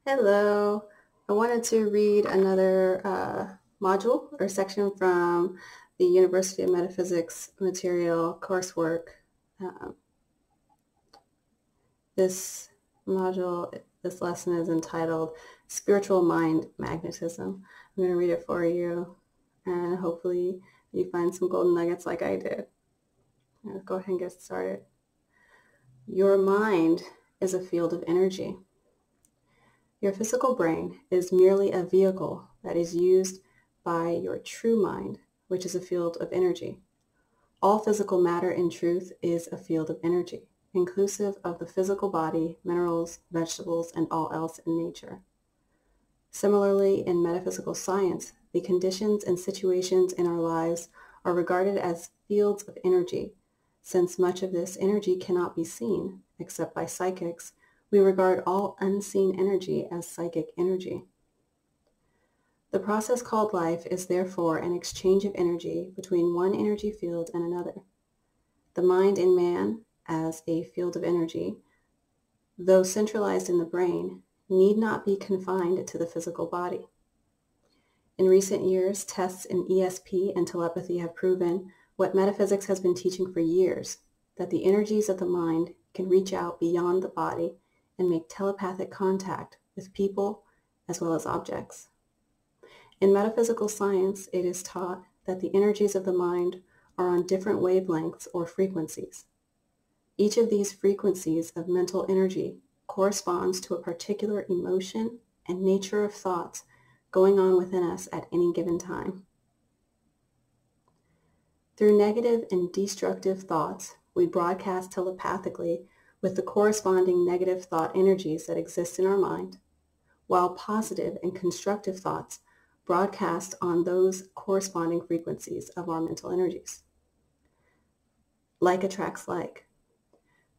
Hello. I wanted to read another module or section from the University of Metaphysics material coursework. Um, this this lesson is entitled Spiritual Mind Magnetism. I'm going to read it for you, and hopefully you find some golden nuggets like I did. Let's go ahead and get started. Your mind is a field of energy. Your physical brain is merely a vehicle that is used by your true mind, which is a field of energy. All physical matter in truth is a field of energy, inclusive of the physical body, minerals, vegetables, and all else in nature. Similarly, in metaphysical science, the conditions and situations in our lives are regarded as fields of energy. Since much of this energy cannot be seen, except by psychics, we regard all unseen energy as psychic energy. The process called life is therefore an exchange of energy between one energy field and another. The mind in man, as a field of energy, though centralized in the brain, need not be confined to the physical body. In recent years, tests in ESP and telepathy have proven what metaphysics has been teaching for years, that the energies of the mind can reach out beyond the body and make telepathic contact with people as well as objects. In metaphysical science, it is taught that the energies of the mind are on different wavelengths or frequencies. Each of these frequencies of mental energy corresponds to a particular emotion and nature of thoughts going on within us at any given time. Through negative and destructive thoughts, we broadcast telepathically with the corresponding negative thought energies that exist in our mind, while positive and constructive thoughts broadcast on those corresponding frequencies of our mental energies. Like attracts like.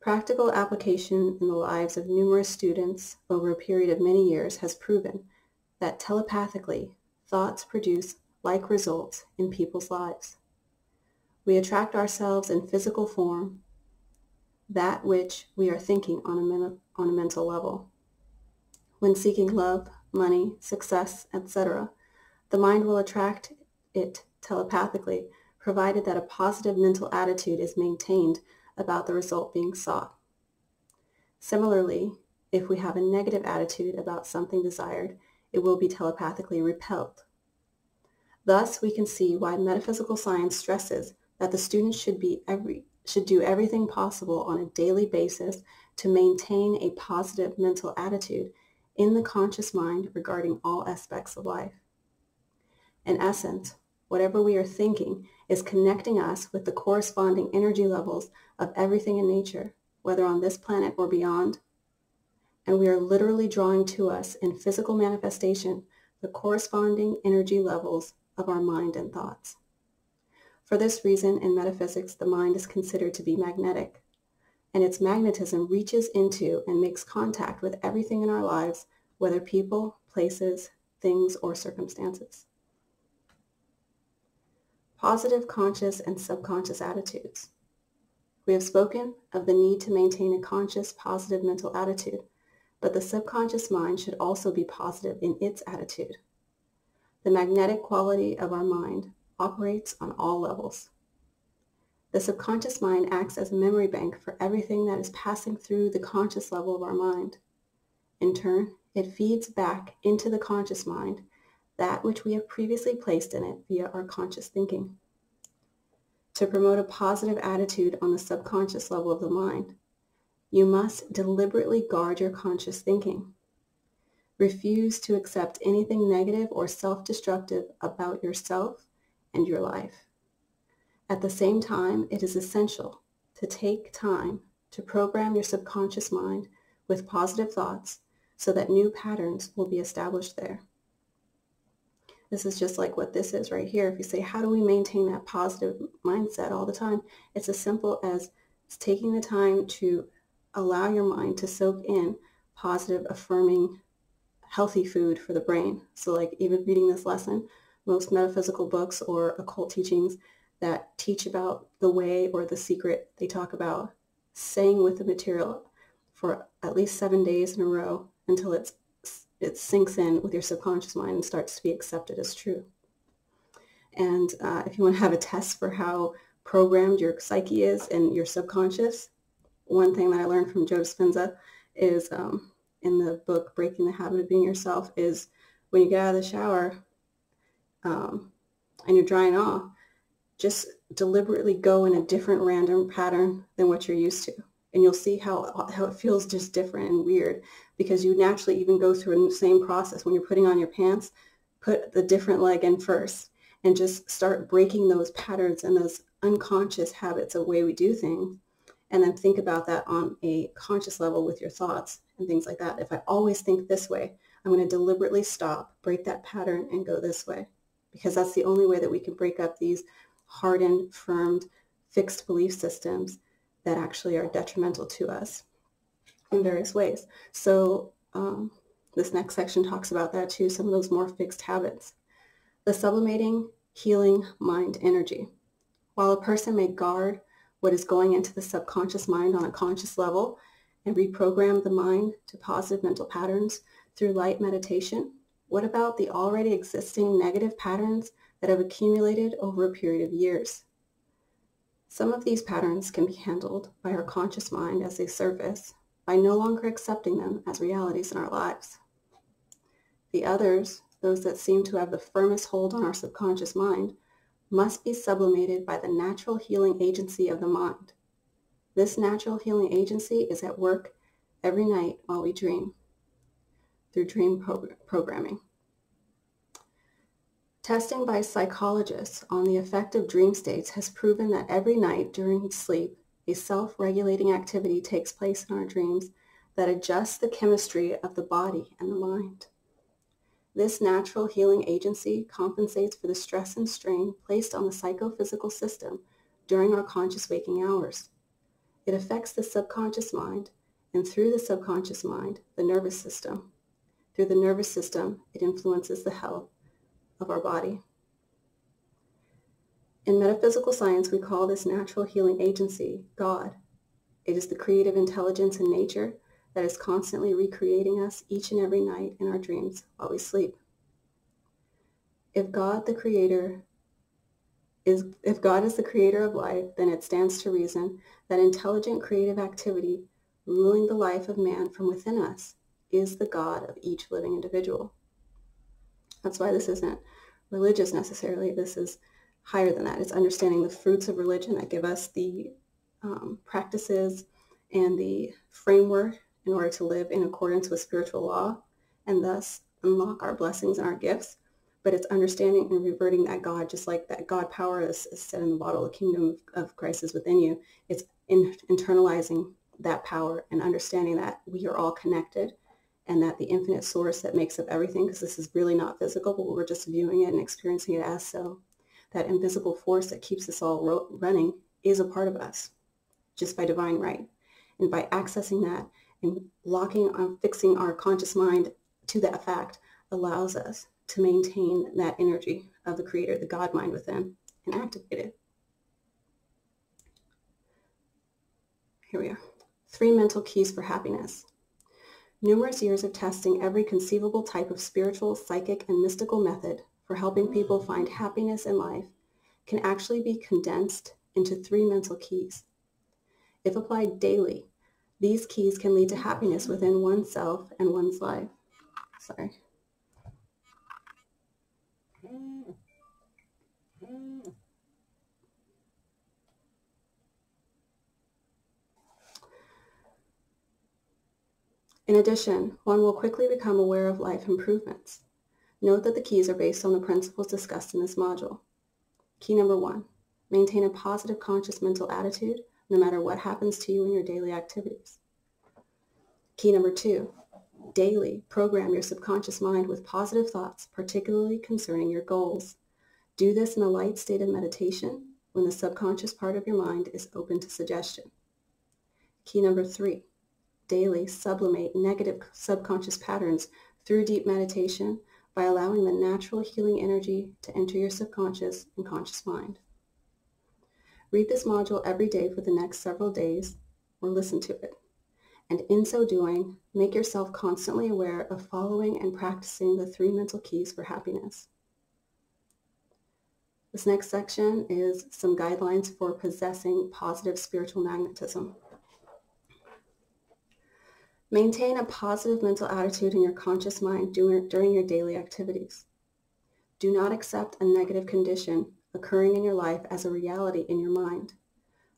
Practical application in the lives of numerous students over a period of many years has proven that telepathically, thoughts produce like results in people's lives. We attract ourselves in physical form, that which we are thinking on a mental level. When seeking love, money, success, etc., the mind will attract it telepathically, provided that a positive mental attitude is maintained about the result being sought. Similarly, if we have a negative attitude about something desired, it will be telepathically repelled. Thus, we can see why metaphysical science stresses that the student should do everything possible on a daily basis to maintain a positive mental attitude in the conscious mind regarding all aspects of life. In essence, whatever we are thinking is connecting us with the corresponding energy levels of everything in nature, whether on this planet or beyond, and we are literally drawing to us in physical manifestation the corresponding energy levels of our mind and thoughts. For this reason, in metaphysics, the mind is considered to be magnetic, and its magnetism reaches into and makes contact with everything in our lives, whether people, places, things, or circumstances. Positive conscious and subconscious attitudes. We have spoken of the need to maintain a conscious, positive mental attitude, but the subconscious mind should also be positive in its attitude. The magnetic quality of our mind operates on all levels. The subconscious mind acts as a memory bank for everything that is passing through the conscious level of our mind. In turn, it feeds back into the conscious mind that which we have previously placed in it via our conscious thinking. To promote a positive attitude on the subconscious level of the mind, you must deliberately guard your conscious thinking. Refuse to accept anything negative or self-destructive about yourself and your life. At the same time, it is essential to take time to program your subconscious mind with positive thoughts so that new patterns will be established there. This is just like what this is right here. If you say, how do we maintain that positive mindset all the time? It's as simple as taking the time to allow your mind to soak in positive, affirming, healthy food for the brain. So like even reading this lesson, most metaphysical books or occult teachings that teach about the way or the secret, they talk about staying with the material for at least 7 days in a row until it's it sinks in with your subconscious mind and starts to be accepted as true. And if you want to have a test for how programmed your psyche is and your subconscious, one thing that I learned from Joe Dispenza is in the book Breaking the Habit of Being Yourself is when you get out of the shower and you're drying off, just deliberately go in a different random pattern than what you're used to. And you'll see how it feels just different and weird, because you naturally even go through the same process. When you're putting on your pants, put the different leg in first and just start breaking those patterns and those unconscious habits of way we do things. And then think about that on a conscious level with your thoughts and things like that. If I always think this way, I'm going to deliberately stop, break that pattern, and go this way. Because that's the only way that we can break up these hardened, firmed, fixed belief systems that actually are detrimental to us in various ways. So this next section talks about that too, some of those more fixed habits. The sublimating, healing mind energy. While a person may guard what is going into the subconscious mind on a conscious level and reprogram the mind to positive mental patterns through light meditation, what about the already existing negative patterns that have accumulated over a period of years? Some of these patterns can be handled by our conscious mind as they surface by no longer accepting them as realities in our lives. The others, those that seem to have the firmest hold on our subconscious mind, must be sublimated by the natural healing agency of the mind. This natural healing agency is at work every night while we dream, through dream programming. Testing by psychologists on the effect of dream states has proven that every night during sleep, a self-regulating activity takes place in our dreams that adjusts the chemistry of the body and the mind. This natural healing agency compensates for the stress and strain placed on the psychophysical system during our conscious waking hours. It affects the subconscious mind, and through the subconscious mind, the nervous system. Through the nervous system, it influences the health of our body. In metaphysical science, we call this natural healing agency God. It is the creative intelligence in nature that is constantly recreating us each and every night in our dreams while we sleep. If God is the creator of life, then it stands to reason that intelligent creative activity ruling the life of man from within us is the God of each living individual. That's why this isn't religious necessarily. This is higher than that. It's understanding the fruits of religion that give us the practices and the framework in order to live in accordance with spiritual law and thus unlock our blessings and our gifts. But it's understanding and reverting that God, just like that God power is said in the bottle, the kingdom of Christ is within you. It's internalizing that power and understanding that we are all connected and that the infinite source that makes up everything, because this is really not physical, but we're just viewing it and experiencing it as so, that invisible force that keeps us all running is a part of us just by divine right. And by accessing that and fixing our conscious mind to that fact allows us to maintain that energy of the creator, the God mind within, and activate it. Here we are. 3 mental keys for happiness. Numerous years of testing every conceivable type of spiritual, psychic, and mystical method for helping people find happiness in life can actually be condensed into 3 mental keys. If applied daily, these keys can lead to happiness within oneself and one's life. Sorry. In addition, one will quickly become aware of life improvements. Note that the keys are based on the principles discussed in this module. Key number 1, maintain a positive conscious mental attitude no matter what happens to you in your daily activities. Key number 2, daily program your subconscious mind with positive thoughts, particularly concerning your goals. Do this in a light state of meditation when the subconscious part of your mind is open to suggestion. Key number 3, daily sublimate negative subconscious patterns through deep meditation by allowing the natural healing energy to enter your subconscious and conscious mind. Read this module every day for the next several days or listen to it. And in so doing, make yourself constantly aware of following and practicing the 3 mental keys for happiness. This next section is some guidelines for possessing positive spiritual magnetism. Maintain a positive mental attitude in your conscious mind during your daily activities. Do not accept a negative condition occurring in your life as a reality in your mind.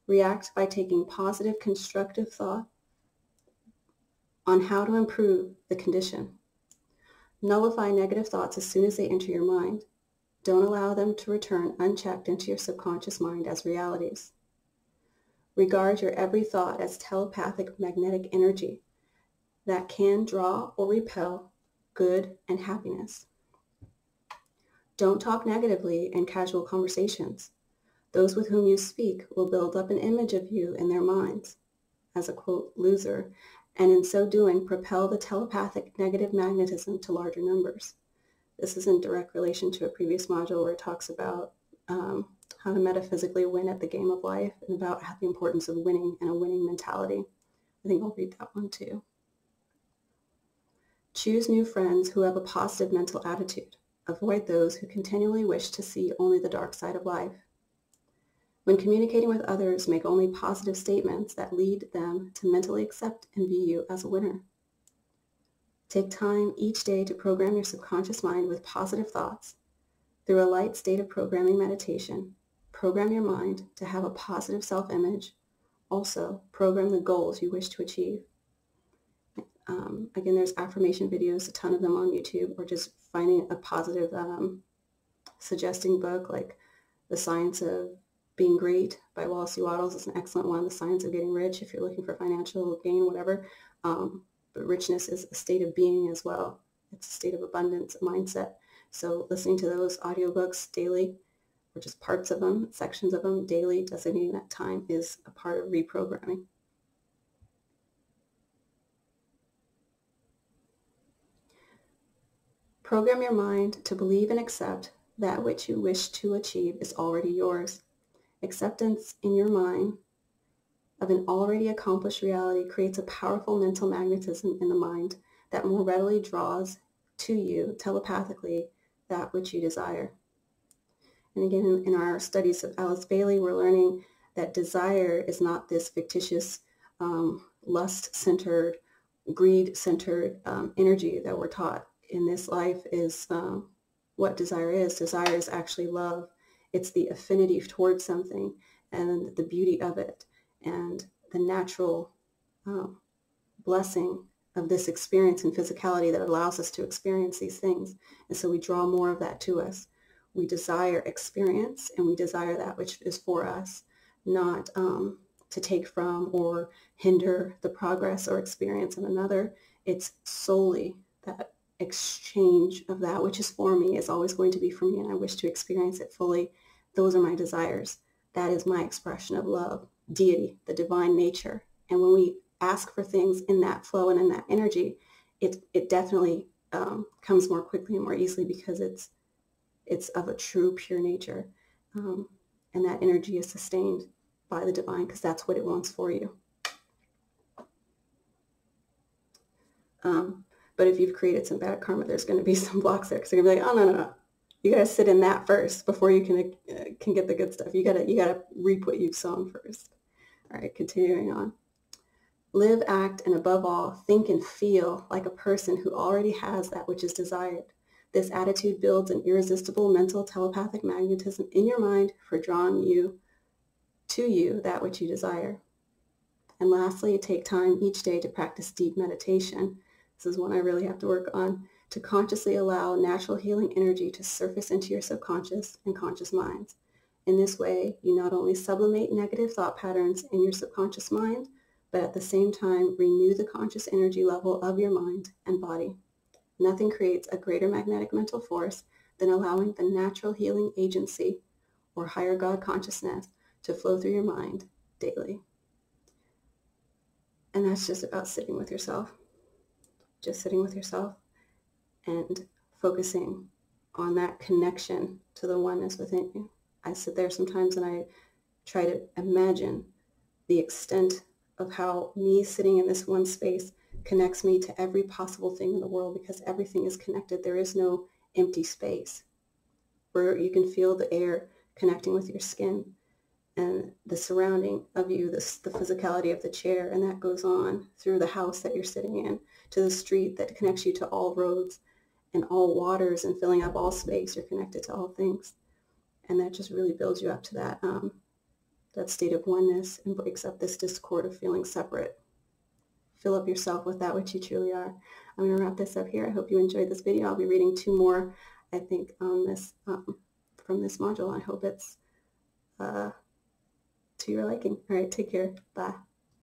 React by taking positive, constructive thought on how to improve the condition. Nullify negative thoughts as soon as they enter your mind. Don't allow them to return unchecked into your subconscious mind as realities. Regard your every thought as telepathic magnetic energy that can draw or repel good and happiness. Don't talk negatively in casual conversations. Those with whom you speak will build up an image of you in their minds as a, quote, loser, and in so doing propel the telepathic negative magnetism to larger numbers. This is in direct relation to a previous module where it talks about how to metaphysically win at the game of life and about the importance of winning and a winning mentality. I think I'll read that one too. Choose new friends who have a positive mental attitude. Avoid those who continually wish to see only the dark side of life. When communicating with others, make only positive statements that lead them to mentally accept and view you as a winner. Take time each day to program your subconscious mind with positive thoughts. Through a light state of programming meditation, program your mind to have a positive self-image. Also, program the goals you wish to achieve. Again, there's affirmation videos, a ton of them on YouTube, or just finding a positive suggesting book like The Science of Being Great by Wallace C. Wattles is an excellent one. The Science of Getting Rich if you're looking for financial gain, whatever. But richness is a state of being as well. It's a state of abundance, a mindset. So listening to those audiobooks daily, or just parts of them, sections of them daily, designating that time is a part of reprogramming. Program your mind to believe and accept that which you wish to achieve is already yours. Acceptance in your mind of an already accomplished reality creates a powerful mental magnetism in the mind that more readily draws to you telepathically that which you desire. And again, in our studies of Alice Bailey, we're learning that desire is not this fictitious, lust-centered, greed-centered energy that we're taught in this life is what desire is. Desire is actually love. It's the affinity towards something and the beauty of it and the natural blessing of this experience and physicality that allows us to experience these things. And so we draw more of that to us. We desire experience and we desire that which is for us, not to take from or hinder the progress or experience of another. It's solely that exchange of that which is for me is always going to be for me, and I wish to experience it fully. Those are my desires. That is my expression of love, deity, the divine nature. And when we ask for things in that flow and in that energy, it definitely comes more quickly and more easily because it's of a true, pure nature. And that energy is sustained by the divine because that's what it wants for you. But if you've created some bad karma, there's going to be some blocks there because they're going to be like, oh, no. You got to sit in that first before you can get the good stuff. You got to reap what you've sown first. All right, continuing on. Live, act, and above all, think and feel like a person who already has that which is desired. This attitude builds an irresistible mental telepathic magnetism in your mind for drawing to you that which you desire. And lastly, take time each day to practice deep meditation. This is one I really have to work on, to consciously allow natural healing energy to surface into your subconscious and conscious minds. In this way, you not only sublimate negative thought patterns in your subconscious mind, but at the same time renew the conscious energy level of your mind and body. Nothing creates a greater magnetic mental force than allowing the natural healing agency or higher God consciousness to flow through your mind daily. And that's just about sitting with yourself. Just sitting with yourself and focusing on that connection to the oneness within you. I sit there sometimes and I try to imagine the extent of how me sitting in this one space connects me to every possible thing in the world, because everything is connected. There is no empty space, where you can feel the air connecting with your skin and the surrounding of you, the physicality of the chair, and that goes on through the house that you're sitting in, to the street that connects you to all roads and all waters, and filling up all space. You're connected to all things. And that just really builds you up to that state of oneness, and breaks up this discord of feeling separate. Fill up yourself with that which you truly are. I'm going to wrap this up here. I hope you enjoyed this video. I'll be reading 2 more, I think, on this from this module. I hope it's to your liking. All right, take care. Bye.